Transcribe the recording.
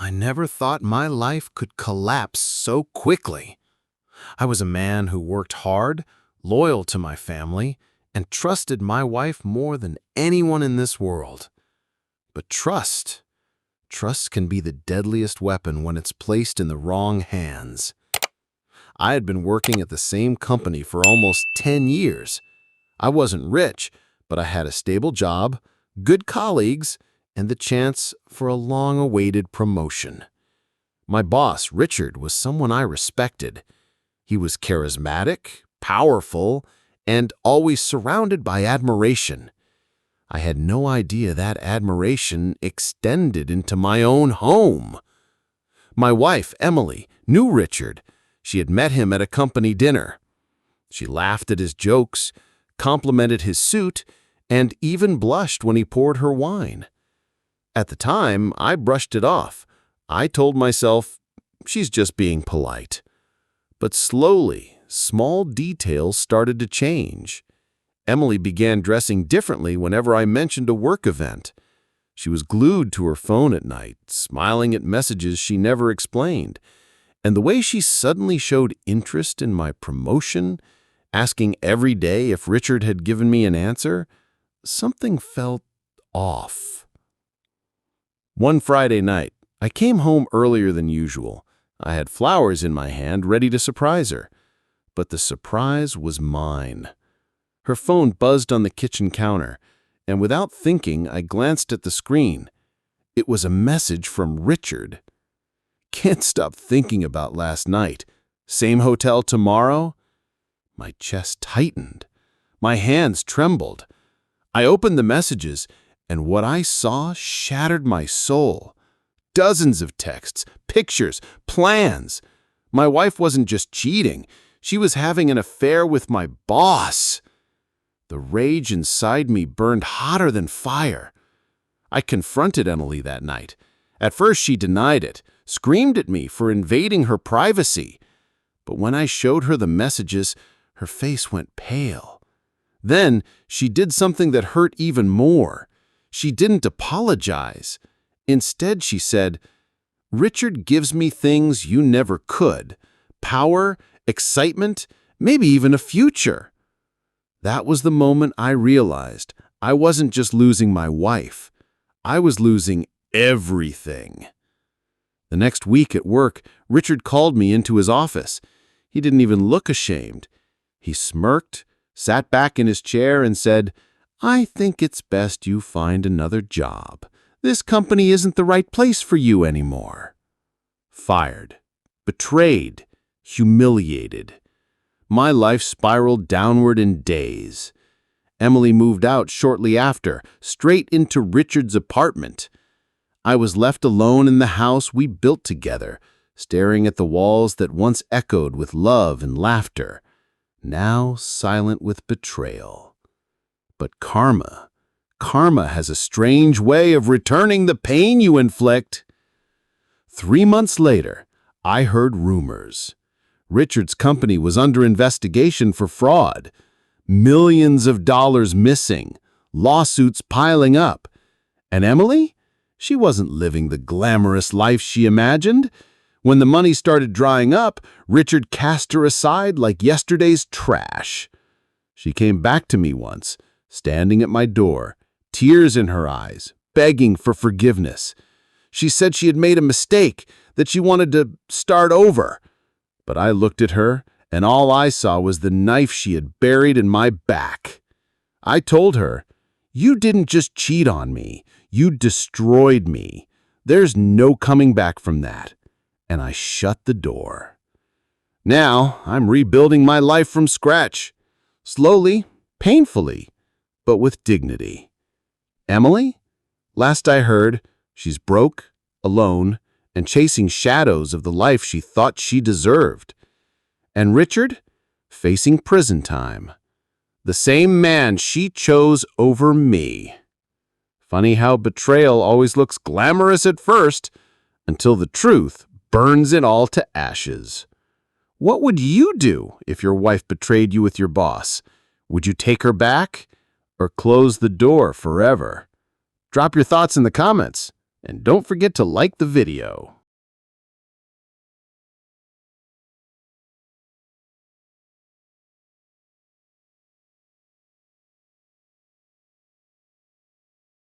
I never thought my life could collapse so quickly. I was a man who worked hard, loyal to my family, and trusted my wife more than anyone in this world. But trust can be the deadliest weapon when it's placed in the wrong hands. I had been working at the same company for almost 10 years. I wasn't rich, but I had a stable job, good colleagues, and the chance for a long-awaited promotion. My boss, Richard, was someone I respected. He was charismatic, powerful, and always surrounded by admiration. I had no idea that admiration extended into my own home. My wife, Emily, knew Richard. She had met him at a company dinner. She laughed at his jokes, complimented his suit, and even blushed when he poured her wine. At the time, I brushed it off. I told myself, she's just being polite. But slowly, small details started to change. Emily began dressing differently whenever I mentioned a work event. She was glued to her phone at night, smiling at messages she never explained. And the way she suddenly showed interest in my promotion, asking every day if Richard had given me an answer, something felt off. One Friday night, I came home earlier than usual. I had flowers in my hand, ready to surprise her. But the surprise was mine. Her phone buzzed on the kitchen counter, and without thinking, I glanced at the screen. It was a message from Richard. Can't stop thinking about last night. Same hotel tomorrow? My chest tightened. My hands trembled. I opened the messages, and what I saw shattered my soul. Dozens of texts, pictures, plans. My wife wasn't just cheating. She was having an affair with my boss. The rage inside me burned hotter than fire. I confronted Emily that night. At first, she denied it, screamed at me for invading her privacy. But when I showed her the messages, her face went pale. Then she did something that hurt even more. She didn't apologize. Instead, she said, "Richard gives me things you never could. Power, excitement, maybe even a future." That was the moment I realized I wasn't just losing my wife. I was losing everything. The next week at work, Richard called me into his office. He didn't even look ashamed. He smirked, sat back in his chair, and said, "I think it's best you find another job. This company isn't the right place for you anymore." Fired, betrayed, humiliated. My life spiraled downward in days. Emily moved out shortly after, straight into Richard's apartment. I was left alone in the house we built together, staring at the walls that once echoed with love and laughter, now silent with betrayal. But karma has a strange way of returning the pain you inflict. 3 months later, I heard rumors. Richard's company was under investigation for fraud. Millions of dollars missing, lawsuits piling up. And Emily? She wasn't living the glamorous life she imagined. When the money started drying up, Richard cast her aside like yesterday's trash. She came back to me once, standing at my door, tears in her eyes, begging for forgiveness. She said she had made a mistake, that she wanted to start over. But I looked at her, and all I saw was the knife she had buried in my back. I told her, "You didn't just cheat on me, you destroyed me. There's no coming back from that." And I shut the door. Now I'm rebuilding my life from scratch. Slowly, painfully, but with dignity. Emily? Last I heard, she's broke, alone, and chasing shadows of the life she thought she deserved. And Richard? Facing prison time. The same man she chose over me. Funny how betrayal always looks glamorous at first, until the truth burns it all to ashes. What would you do if your wife betrayed you with your boss? Would you take her back or close the door forever? Drop your thoughts in the comments. And don't forget to like the video.